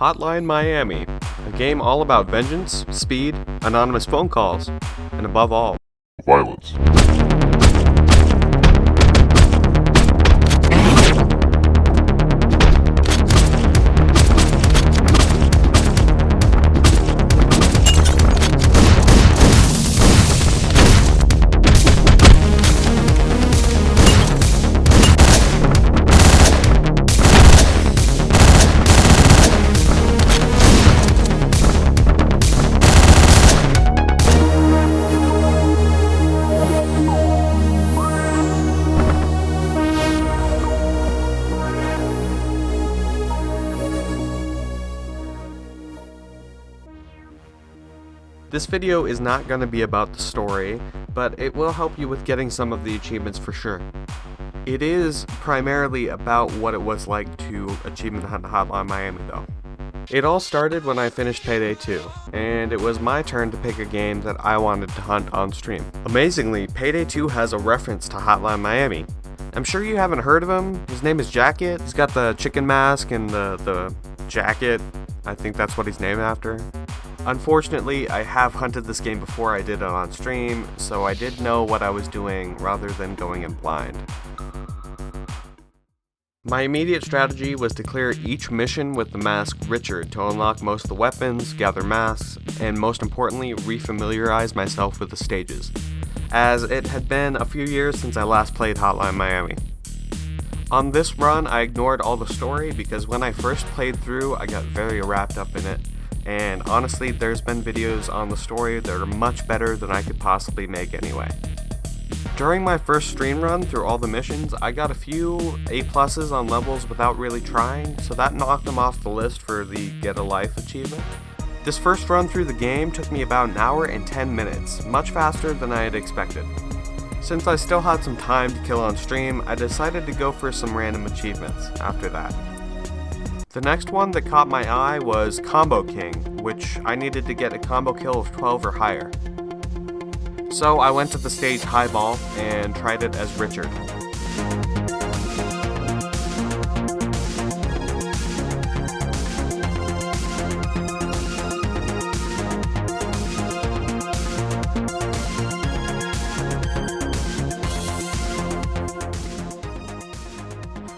Hotline Miami, a game all about vengeance, speed, anonymous phone calls, and above all, violence. This video is not going to be about the story, but it will help you with getting some of the achievements for sure. It is primarily about what it was like to achievement hunt Hotline Miami though. It all started when I finished Payday 2, and it was my turn to pick a game that I wanted to hunt on stream. Amazingly, Payday 2 has a reference to Hotline Miami. I'm sure you haven't heard of him. His name is Jacket. He's got the chicken mask and the jacket. I think that's what he's named after. Unfortunately, I have hunted this game before I did it on stream, so I did know what I was doing rather than going in blind. My immediate strategy was to clear each mission with the mask Richard to unlock most of the weapons, gather masks, and most importantly, refamiliarize myself with the stages, as it had been a few years since I last played Hotline Miami. On this run, I ignored all the story because when I first played through, I got very wrapped up in it. And honestly, there's been videos on the story that are much better than I could possibly make anyway. During my first stream run through all the missions, I got a few A+ on levels without really trying, so that knocked them off the list for the Get a Life achievement. This first run through the game took me about an hour and 10 minutes, much faster than I had expected. Since I still had some time to kill on stream, I decided to go for some random achievements after that. The next one that caught my eye was Combo King, which I needed to get a combo kill of 12 or higher. So I went to the stage Highball and tried it as Richard.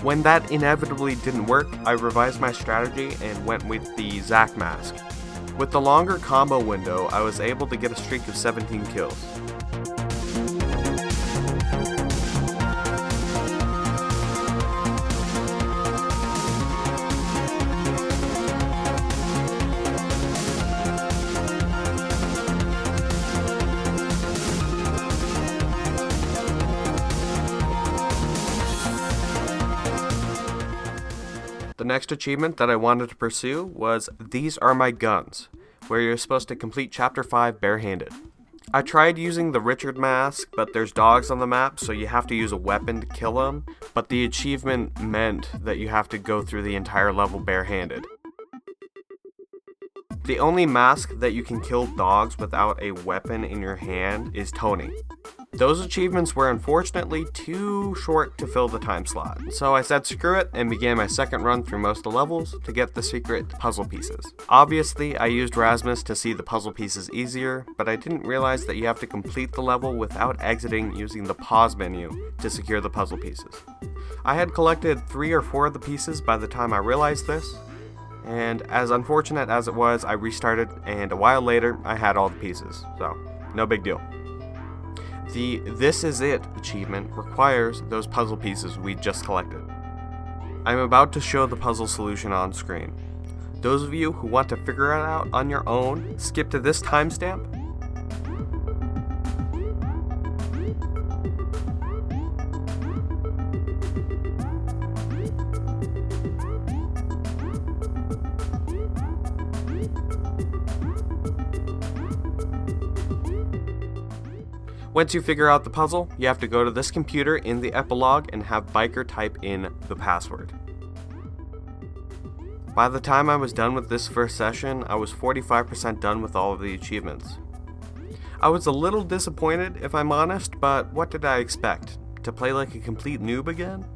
When that inevitably didn't work, I revised my strategy and went with the Zack mask. With the longer combo window, I was able to get a streak of 17 kills. The next achievement that I wanted to pursue was These Are My Guns, where you're supposed to complete Chapter 5 barehanded. I tried using the Richard mask, but there's dogs on the map, so you have to use a weapon to kill them, but the achievement meant that you have to go through the entire level barehanded. The only mask that you can kill dogs without a weapon in your hand is Tony. Those achievements were unfortunately too short to fill the time slot, so I said screw it and began my second run through most of the levels to get the secret puzzle pieces. Obviously, I used Rasmus to see the puzzle pieces easier, but I didn't realize that you have to complete the level without exiting using the pause menu to secure the puzzle pieces. I had collected 3 or 4 of the pieces by the time I realized this, and as unfortunate as it was, I restarted and a while later I had all the pieces, so no big deal. The This Is It achievement requires those puzzle pieces we just collected. I'm about to show the puzzle solution on screen. Those of you who want to figure it out on your own, skip to this timestamp. Once you figure out the puzzle, you have to go to this computer in the epilogue and have Biker type in the password. By the time I was done with this first session, I was 45% done with all of the achievements. I was a little disappointed, if I'm honest, but what did I expect? To play like a complete noob again?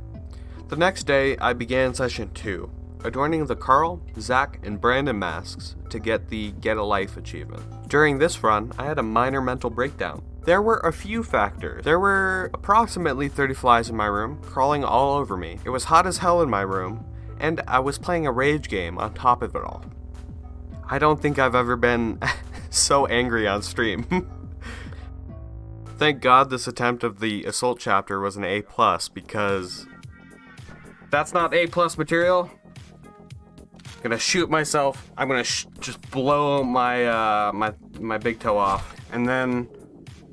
The next day, I began session 2. adorning the Carl, Zach, and Brandon masks to get the Get a Life achievement. During this run, I had a minor mental breakdown. There were a few factors. There were approximately 30 flies in my room, crawling all over me. It was hot as hell in my room, and I was playing a rage game on top of it all. I don't think I've ever been so angry on stream. Thank God this attempt of the Assault chapter was an A+, because that's not A+ material. I'm gonna shoot myself. I'm gonna just blow my my big toe off, and then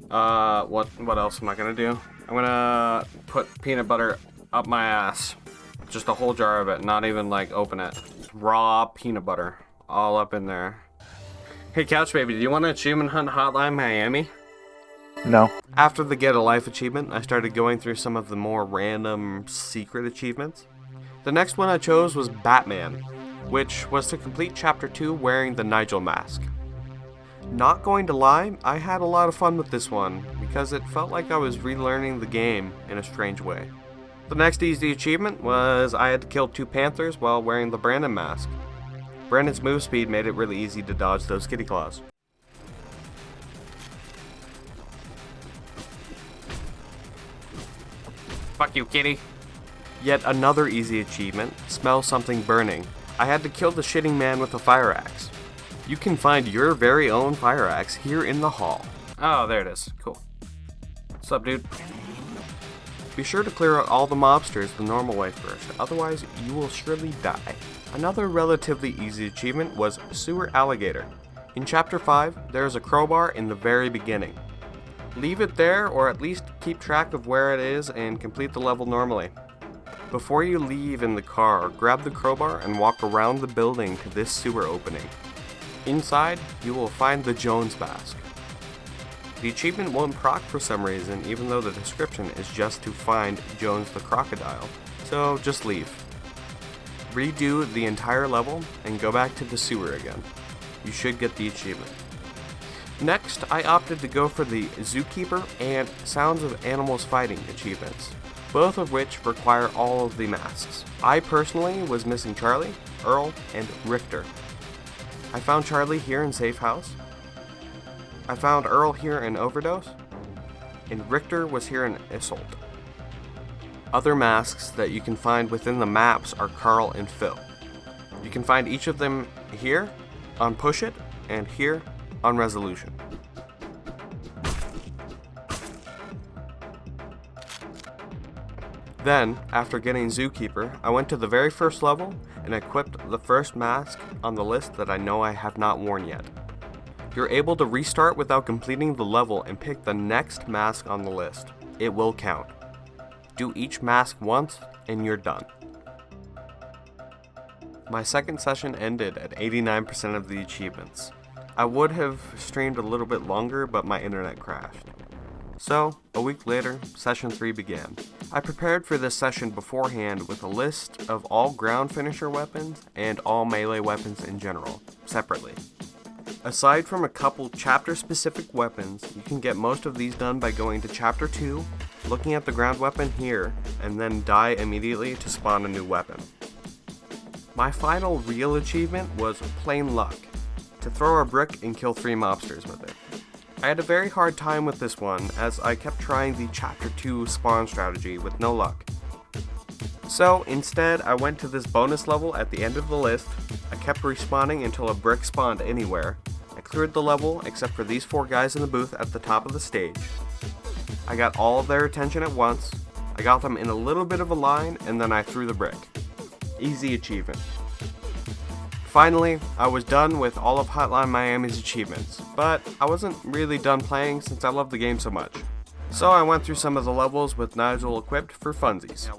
what else am I gonna do? I'm gonna put peanut butter up my ass, just a whole jar of it, not even like open it. Raw peanut butter all up in there. Hey Couch Baby, do you want to achievement hunt Hotline Miami? No. After the Get a Life achievement, I started going through some of the more random secret achievements. The next one I chose was Batman, which was to complete Chapter 2 wearing the Nigel mask. Not going to lie, I had a lot of fun with this one, because it felt like I was relearning the game in a strange way. The next easy achievement was I had to kill 2 panthers while wearing the Brandon mask. Brandon's move speed made it really easy to dodge those kitty claws. Fuck you, kitty. Yet another easy achievement, smell something burning. I had to kill the shitting man with a fire axe. You can find your very own fire axe here in the hall. Oh, there it is. Cool. What's up, dude? Be sure to clear out all the mobsters the normal way first, otherwise you will surely die. Another relatively easy achievement was Sewer Alligator. In Chapter 5, there is a crowbar in the very beginning. Leave it there, or at least keep track of where it is and complete the level normally. Before you leave in the car, grab the crowbar and walk around the building to this sewer opening. Inside, you will find the Jones mask. The achievement won't proc for some reason, even though the description is just to find Jones the crocodile, so just leave. Redo the entire level and go back to the sewer again. You should get the achievement. Next, I opted to go for the Zookeeper and Sounds of Animals Fighting achievements, both of which require all of the masks. I personally was missing Charlie, Earl, and Richter. I found Charlie here in Safe House. I found Earl here in Overdose, and Richter was here in Assault. Other masks that you can find within the maps are Carl and Phil. You can find each of them here on Push It and here on Resolution. Then, after getting Zookeeper, I went to the very first level and equipped the first mask on the list that I know I have not worn yet. You're able to restart without completing the level and pick the next mask on the list. It will count. Do each mask once and you're done. My second session ended at 89% of the achievements. I would have streamed a little bit longer, but my internet crashed. So, a week later, session 3 began. I prepared for this session beforehand with a list of all ground finisher weapons and all melee weapons in general, separately. Aside from a couple chapter-specific weapons, you can get most of these done by going to Chapter 2, looking at the ground weapon here, and then die immediately to spawn a new weapon. My final real achievement was Plain Luck, to throw a brick and kill 3 mobsters with it. I had a very hard time with this one, as I kept trying the Chapter 2 spawn strategy with no luck. So instead, I went to this bonus level at the end of the list. I kept respawning until a brick spawned anywhere. I cleared the level except for these 4 guys in the booth at the top of the stage. I got all of their attention at once. I got them in a little bit of a line, and then I threw the brick. Easy achievement. Finally, I was done with all of Hotline Miami's achievements, but I wasn't really done playing since I love the game so much. So I went through some of the levels with Nigel equipped for funsies.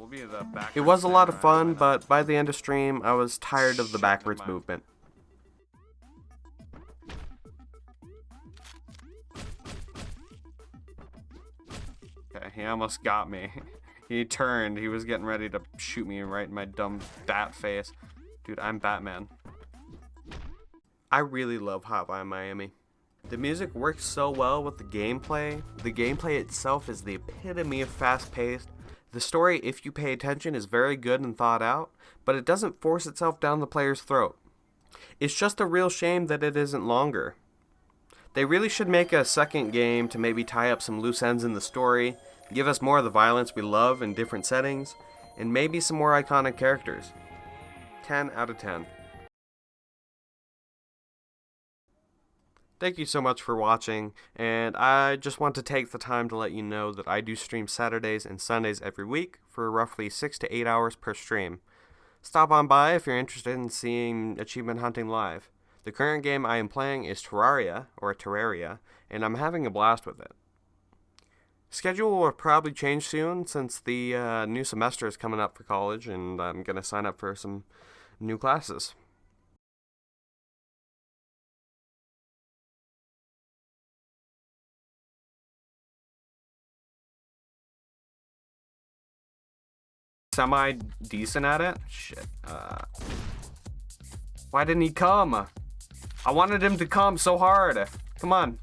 It was a lot of fun, but by the end of stream, I was tired of the backwards movement. Okay, he almost got me. He turned, he was getting ready to shoot me right in my dumb bat face. Dude, I'm Batman. I really love Hotline Miami. The music works so well with the gameplay. The gameplay itself is the epitome of fast-paced. The story, if you pay attention, is very good and thought out, but it doesn't force itself down the player's throat. It's just a real shame that it isn't longer. They really should make a second game to maybe tie up some loose ends in the story, give us more of the violence we love in different settings, and maybe some more iconic characters. 10 out of 10. Thank you so much for watching, and I just want to take the time to let you know that I do stream Saturdays and Sundays every week for roughly 6 to 8 hours per stream. Stop on by if you're interested in seeing achievement hunting live. The current game I am playing is Terraria, and I'm having a blast with it. Schedule will probably change soon since the new semester is coming up for college, and I'm going to sign up for some new classes. Semi-decent at it? Shit. Why didn't he come? I wanted him to come so hard. Come on.